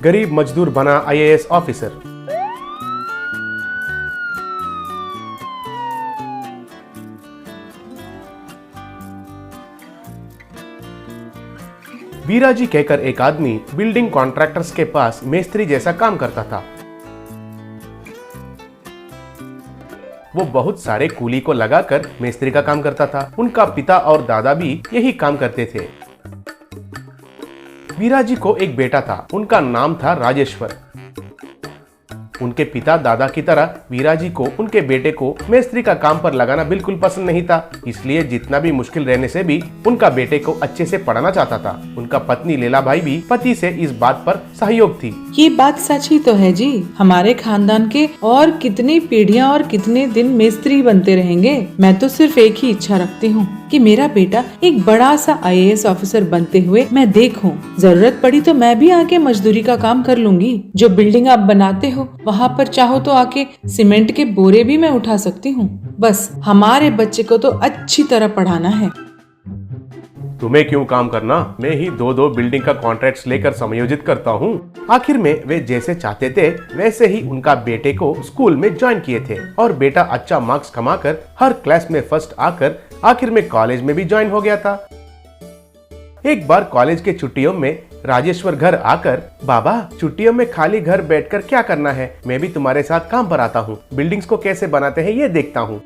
गरीब मजदूर बना आईएएस ऑफिसर। वीराजी कहकर एक आदमी बिल्डिंग कॉन्ट्रैक्टर्स के पास मेस्त्री जैसा काम करता था। वो बहुत सारे कूली को लगाकर मेस्त्री का काम करता था। उनका पिता और दादा भी यही काम करते थे। वीराजी को एक बेटा था, उनका नाम था राजेश्वर। उनके पिता दादा की तरह वीराजी को उनके बेटे को मेस्त्री का काम पर लगाना बिल्कुल पसंद नहीं था, इसलिए जितना भी मुश्किल रहने से भी उनका बेटे को अच्छे से पढ़ाना चाहता था। उनका पत्नी लीला भाई भी पति से इस बात पर सहयोग थी। ये बात सच ही तो है जी। हमारे खानदान के और कितनी पीढ़ियां और कितने दिन मेस्त्री बनते रहेंगे। मैं तो सिर्फ एक ही इच्छा रखती हूँ कि मेरा बेटा एक बड़ा सा आईएएस ऑफिसर बनते हुए मैं देखूं। जरूरत पड़ी तो मैं भी आके मजदूरी का काम कर लूंगी। जो बिल्डिंग आप बनाते हो वहाँ पर चाहो तो आके सीमेंट के बोरे भी मैं उठा सकती हूँ। बस हमारे बच्चे को तो अच्छी तरह पढ़ाना है। तुम्हें क्यों काम करना, मैं ही दो दो बिल्डिंग का कॉन्ट्रैक्ट्स लेकर समायोजित करता हूँ। आखिर में वे जैसे चाहते थे वैसे ही उनका बेटे को स्कूल में ज्वाइन किए थे और बेटा अच्छा मार्क्स कमाकर हर क्लास में फर्स्ट आकर आखिर में कॉलेज में भी ज्वाइन हो गया था। एक बार कॉलेज के छुट्टियों में राजेश्वर घर आकर, बाबा छुट्टियों में खाली घर बैठकर क्या करना है, मैं भी तुम्हारे साथ काम पर आता हूँ, बिल्डिंग्स को कैसे बनाते हैं ये देखता हूँ।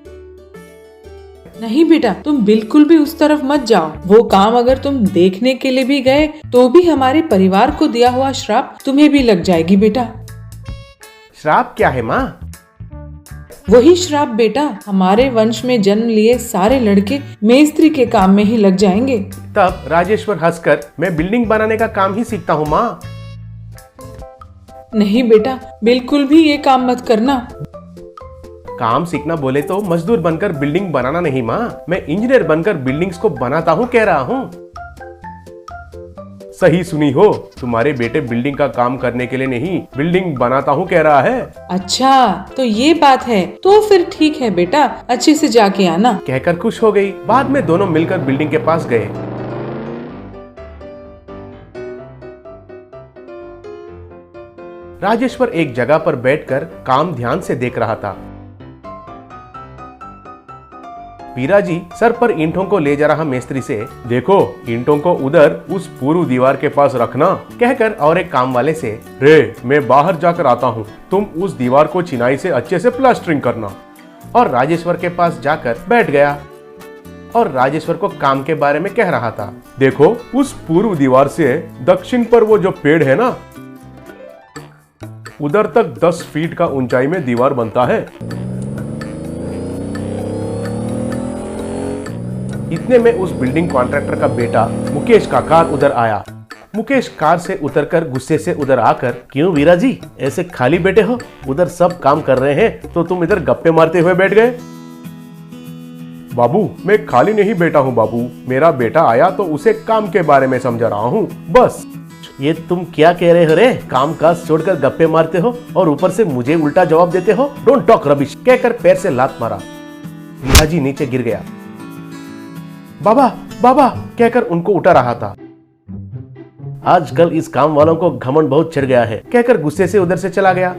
नहीं बेटा, तुम बिल्कुल भी उस तरफ मत जाओ। वो काम अगर तुम देखने के लिए भी गए तो भी हमारे परिवार को दिया हुआ श्राप तुम्हें भी लग जाएगी बेटा। श्राप क्या है माँ? वही श्राप बेटा, हमारे वंश में जन्म लिए सारे लड़के मेस्त्री के काम में ही लग जाएंगे। तब राजेश्वर हंसकर, मैं बिल्डिंग बनाने का काम ही सीखता हूँ माँ। नहीं बेटा, बिल्कुल भी ये काम मत करना। काम सीखना बोले तो मजदूर बनकर बिल्डिंग बनाना नहीं माँ, मैं इंजीनियर बनकर बिल्डिंग्स को बनाता हूँ कह रहा हूँ। सही सुनी हो, तुम्हारे बेटे बिल्डिंग का काम करने के लिए नहीं बिल्डिंग बनाता हूँ कह रहा है। अच्छा तो ये बात है, तो फिर ठीक है बेटा, अच्छे से जाके आना। कहकर खुश हो गई। बाद में दोनों मिलकर बिल्डिंग के पास गए। राजेश्वर एक जगह पर बैठकर काम ध्यान से देख रहा था। वीराजी सर पर ईंटों को ले जा रहा मेस्त्री से, देखो ईंटों को उधर उस पूर्व दीवार के पास रखना, कहकर और एक काम वाले से, रे मैं बाहर जाकर आता हूँ, तुम उस दीवार को चिनाई से अच्छे से प्लास्टरिंग करना। और राजेश्वर के पास जाकर बैठ गया और राजेश्वर को काम के बारे में कह रहा था, देखो उस पूर्व दीवार से दक्षिण पर वो जो पेड़ है ना, उधर तक 10 फीट का ऊंचाई में दीवार बनता है। इतने में उस बिल्डिंग कॉन्ट्रैक्टर का बेटा मुकेश का कार उधर आया। मुकेश कार से उतरकर गुस्से से उधर आकर, क्यों वीराजी ऐसे खाली बैठे हो, उधर सब काम कर रहे हैं तो तुम इधर गप्पे मारते हुए बैठ गए। बाबू मैं खाली नहीं बैठा हूँ बाबू, मेरा बेटा आया तो उसे काम के बारे में समझा रहा हूँ बस। ये तुम क्या कह रहे हो रे, काम काज छोड़कर गप्पे मारते हो और ऊपर से मुझे उल्टा जवाब देते हो, डोंट टॉक रबिश, कहकर पैर से लात मारा। वीराजी नीचे गिर गया। बाबा बाबा कहकर उनको उठा रहा था। आजकल इस काम वालों को घमंड बहुत चढ़ गया है, कहकर गुस्से से उधर से चला गया।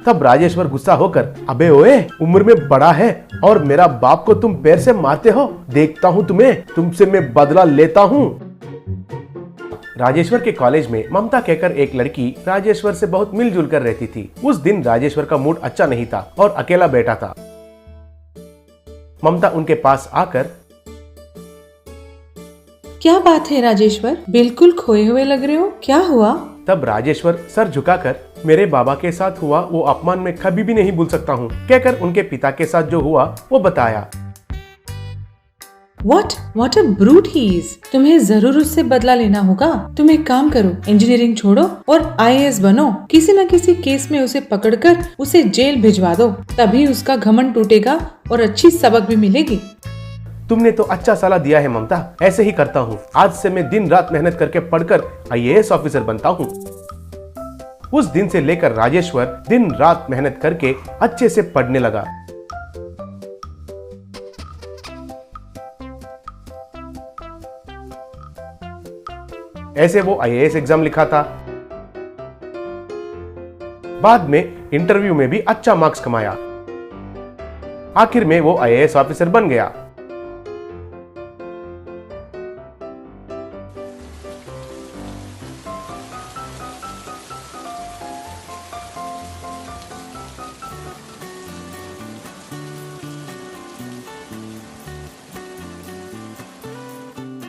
तब राजेश्वर गुस्सा होकर, अबे ओए उम्र में बड़ा है और मेरा बाप को तुम पैर से मारते हो, देखता हूं तुम्हें, तुमसे मैं बदला लेता हूं। राजेश्वर के कॉलेज में ममता कहकर एक लड़की राजेश्वर से बहुत मिलजुल कर रहती थी। उस दिन राजेश्वर का मूड अच्छा नहीं था और अकेला बैठा था। ममता उनके पास आकर, क्या बात है राजेश्वर, बिल्कुल खोए हुए लग रहे हो, क्या हुआ? तब राजेश्वर सर झुकाकर, मेरे बाबा के साथ हुआ वो अपमान मैं कभी भी नहीं भूल सकता हूँ, कहकर उनके पिता के साथ जो हुआ वो बताया। What a brute he is! तुम्हें जरूर उससे बदला लेना होगा। तुम एक काम करो, इंजीनियरिंग छोड़ो और आईएएस बनो। किसी न किसी केस में उसे पकड़कर उसे जेल भिजवा दो, तभी उसका घमंड टूटेगा और अच्छी सबक भी मिलेगी। तुमने तो अच्छा सलाह दिया है ममता, ऐसे ही करता हूँ। आज से मैं दिन रात मेहनत करके पढ़कर आईएएस ऑफिसर बनता हूँ। उस दिन से लेकर राजेश्वर दिन रात मेहनत करके अच्छे से पढ़ने लगा। ऐसे वो आईएएस एग्जाम लिखा था। बाद में इंटरव्यू में भी अच्छा मार्क्स कमाया। आखिर में वो आईएएस ऑफिसर बन गया।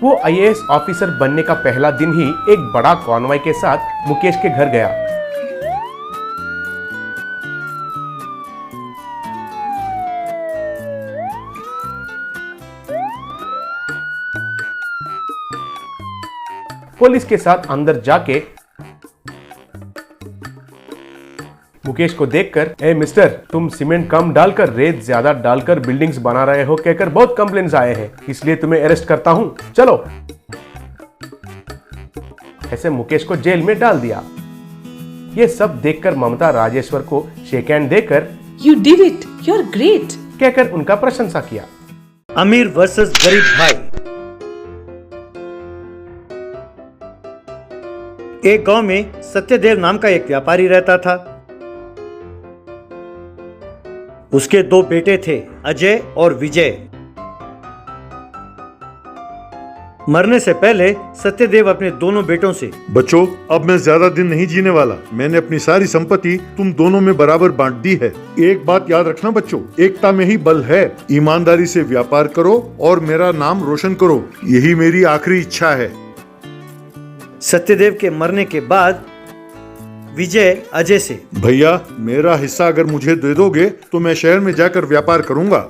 वो आईएएस ऑफिसर बनने का पहला दिन ही एक बड़ा कॉन्वॉय के साथ मुकेश के घर गया। पुलिस के साथ अंदर जाके मुकेश को देखकर, ए मिस्टर, तुम सीमेंट कम डालकर रेत ज्यादा डालकर बिल्डिंग्स बना रहे हो कहकर बहुत कंप्लेंट्स आए हैं, इसलिए तुम्हें अरेस्ट करता हूं, चलो। ऐसे मुकेश को जेल में डाल दिया। ये सब देखकर ममता राजेश्वर को शेक हैंड देकर, you did it, you are great कहकर उनका प्रशंसा किया। अमीर वर्सेस गरीब भाई। एक गांव में सत्यदेव नाम का एक व्यापारी रहता था। उसके दो बेटे थे, अजय और विजय। मरने से पहले सत्यदेव अपने दोनों बेटों से, बच्चों, अब मैं ज्यादा दिन नहीं जीने वाला। मैंने अपनी सारी संपत्ति तुम दोनों में बराबर बांट दी है। एक बात याद रखना बच्चों, एकता में ही बल है। ईमानदारी से व्यापार करो और मेरा नाम रोशन करो, यही मेरी आखिरी इच्छा है। सत्यदेव के मरने के बाद विजय अजय से, भैया, मेरा हिस्सा अगर मुझे दे दोगे तो मैं शहर में जाकर व्यापार करूंगा।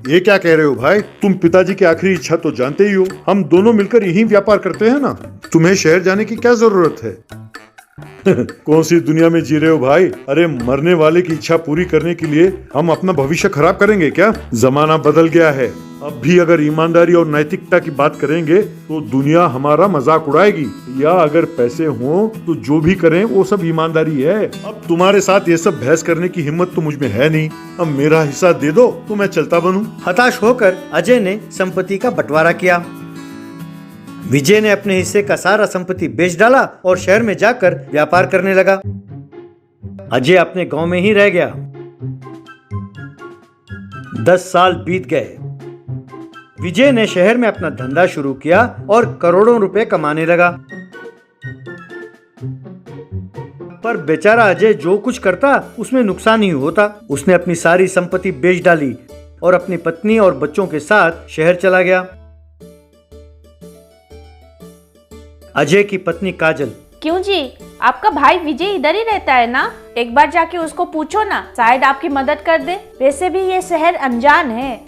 ये क्या कह रहे हो भाई? तुम पिताजी की आखिरी इच्छा तो जानते ही हो। हम दोनों मिलकर यही व्यापार करते हैं ना। तुम्हें शहर जाने की क्या जरूरत है? कौन सी दुनिया में जी रहे हो भाई? अरे, मरने वाले की इच्छा पूरी करने के लिए हम अपना भविष्य खराब करेंगे क्या? जमाना बदल गया है। अब भी अगर ईमानदारी और नैतिकता की बात करेंगे तो दुनिया हमारा मजाक उड़ाएगी। या अगर पैसे हों तो जो भी करें वो सब ईमानदारी है। अब तुम्हारे साथ ये सब बहस करने की हिम्मत तो मुझ में है नहीं। अब मेरा हिस्सा दे दो तो मैं चलता बनूं। हताश होकर अजय ने संपत्ति का बंटवारा किया। विजय ने अपने हिस्से का सारा संपत्ति बेच डाला और शहर में जाकर व्यापार करने लगा। अजय अपने गांव में ही रह गया। 10 साल बीत गए। विजय ने शहर में अपना धंधा शुरू किया और करोड़ों रुपए कमाने लगा। पर बेचारा अजय जो कुछ करता उसमें नुकसान ही होता। उसने अपनी सारी संपत्ति बेच डाली और अपनी पत्नी और बच्चों के साथ शहर चला गया। अजय की पत्नी काजल, क्यों जी, आपका भाई विजय इधर ही रहता है ना? एक बार जाके उसको पूछो ना, शायद आपकी मदद कर दे। वैसे भी ये शहर अनजान है।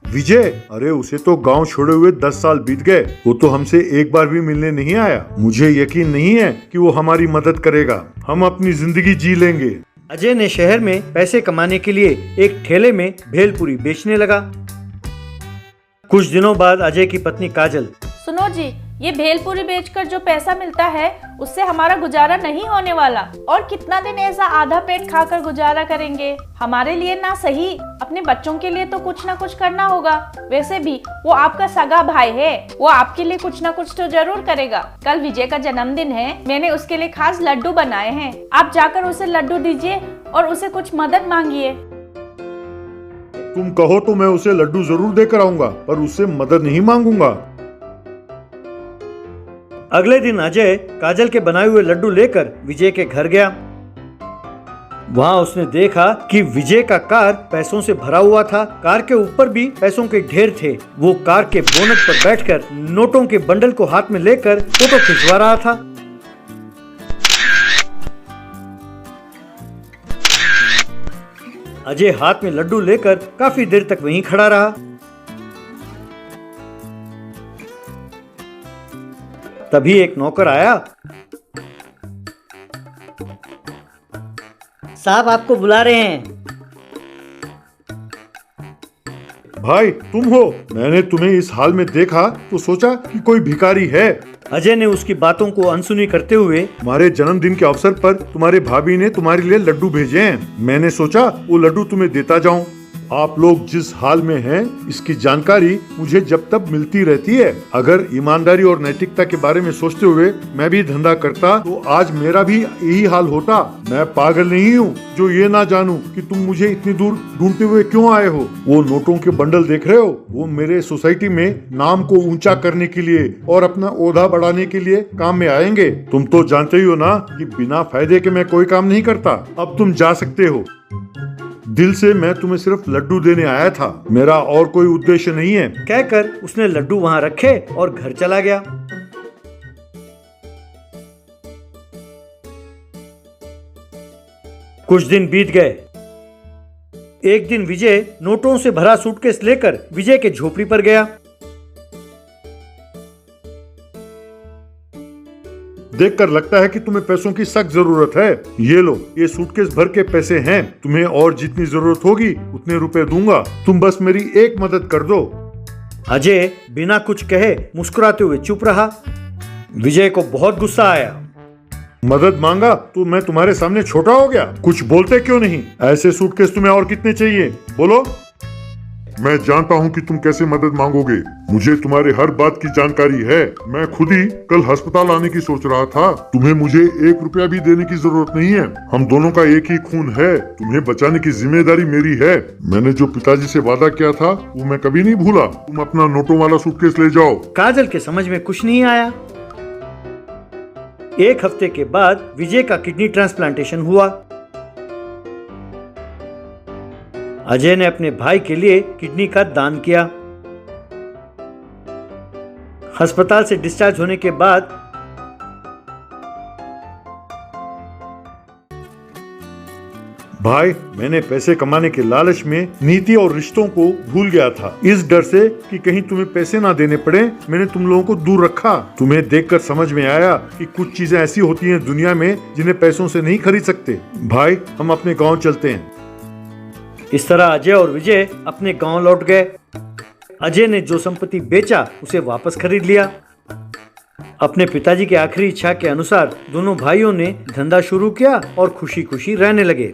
विजय? अरे, उसे तो गांव छोड़े हुए 10 साल बीत गए। वो तो हमसे एक बार भी मिलने नहीं आया। मुझे यकीन नहीं है कि वो हमारी मदद करेगा। हम अपनी जिंदगी जी लेंगे। अजय ने शहर में पैसे कमाने के लिए एक ठेले में भेलपुरी बेचने लगा। कुछ दिनों बाद अजय की पत्नी काजल, सुनो जी, ये भेलपुरी बेचकर जो पैसा मिलता है उससे हमारा गुजारा नहीं होने वाला। और कितना दिन ऐसा आधा पेट खाकर गुजारा करेंगे? हमारे लिए ना सही, अपने बच्चों के लिए तो कुछ ना कुछ करना होगा। वैसे भी वो आपका सगा भाई है, वो आपके लिए कुछ ना कुछ तो जरूर करेगा। कल विजय का जन्मदिन है, मैंने उसके लिए खास लड्डू बनाए हैं। आप जाकर उसे लड्डू दीजिए और उसे कुछ मदद मांगिए। तुम कहो तो मैं उसे लड्डू जरूर देकर आऊंगा, पर उससे मदद नहीं मांगूंगा। अगले दिन अजय काजल के बनाए हुए लड्डू लेकर विजय के घर गया। वहां उसने देखा कि विजय का कार पैसों से भरा हुआ था। कार के ऊपर भी पैसों के ढेर थे। वो कार के बोनट पर बैठकर नोटों के बंडल को हाथ में लेकर फोटो खिंचवा रहा था। अजय हाथ में लड्डू लेकर काफी देर तक वहीं खड़ा रहा। तभी एक नौकर आया। साहब आपको बुला रहे हैं। भाई, तुम हो? मैंने तुम्हें इस हाल में देखा तो सोचा कि कोई भिखारी है। अजय ने उसकी बातों को अनसुनी करते हुए, तुम्हारे जन्मदिन के अवसर पर तुम्हारे भाभी ने तुम्हारे लिए लड्डू भेजे हैं। मैंने सोचा वो लड्डू तुम्हें देता जाऊं। आप लोग जिस हाल में हैं, इसकी जानकारी मुझे जब तक मिलती रहती है। अगर ईमानदारी और नैतिकता के बारे में सोचते हुए मैं भी धंधा करता तो आज मेरा भी यही हाल होता। मैं पागल नहीं हूँ जो ये ना जानूं कि तुम मुझे इतनी दूर ढूंढते हुए क्यों आए हो। वो नोटों के बंडल देख रहे हो, वो मेरे सोसाइटी में नाम को ऊंचा करने के लिए और अपना ओहदा बढ़ाने के लिए काम में आएंगे। तुम तो जानते ही हो ना कि बिना फायदे के मैं कोई काम नहीं करता। अब तुम जा सकते हो। दिल से मैं तुम्हें सिर्फ लड्डू देने आया था, मेरा और कोई उद्देश्य नहीं है। कहकर उसने लड्डू वहां रखे और घर चला गया। कुछ दिन बीत गए। एक दिन विजय नोटों से भरा सूटकेस लेकर विजय के झोपड़ी पर गया। देखकर लगता है कि तुम्हें पैसों की सख्त जरूरत है। ये लो, ये सूटकेस भर के पैसे हैं। तुम्हें और जितनी जरूरत होगी उतने रुपए दूंगा। तुम बस मेरी एक मदद कर दो। अजय बिना कुछ कहे मुस्कुराते हुए चुप रहा। विजय को बहुत गुस्सा आया। मदद मांगा तो मैं तुम्हारे सामने छोटा हो गया? कुछ बोलते क्यों नहीं? ऐसे सूटकेस तुम्हें और कितने चाहिए, बोलो। मैं जानता हूँ कि तुम कैसे मदद मांगोगे। मुझे तुम्हारे हर बात की जानकारी है। मैं खुद ही कल अस्पताल आने की सोच रहा था। तुम्हें मुझे 1 रुपया भी देने की जरूरत नहीं है। हम दोनों का एक ही खून है। तुम्हें बचाने की जिम्मेदारी मेरी है। मैंने जो पिताजी से वादा किया था वो मैं कभी नहीं भूला। तुम अपना नोटों वाला सूटकेस ले जाओ। काजल के समझ में कुछ नहीं आया। 1 हफ्ते के बाद विजय का किडनी ट्रांसप्लांटेशन हुआ। अजय ने अपने भाई के लिए किडनी का दान किया। अस्पताल से डिस्चार्ज होने के बाद भाई, मैंने पैसे कमाने के लालच में नीति और रिश्तों को भूल गया था। इस डर से कि कहीं तुम्हें पैसे ना देने पड़े, मैंने तुम लोगों को दूर रखा। तुम्हें देखकर समझ में आया कि कुछ चीजें ऐसी होती हैं दुनिया में जिन्हें पैसों से नहीं खरीद सकते। भाई, हम अपने गांव चलते हैं। इस तरह अजय और विजय अपने गांव लौट गए। अजय ने जो संपत्ति बेचा उसे वापस खरीद लिया। अपने पिताजी की आखिरी इच्छा के अनुसार दोनों भाइयों ने धंधा शुरू किया और खुशी खुशी रहने लगे।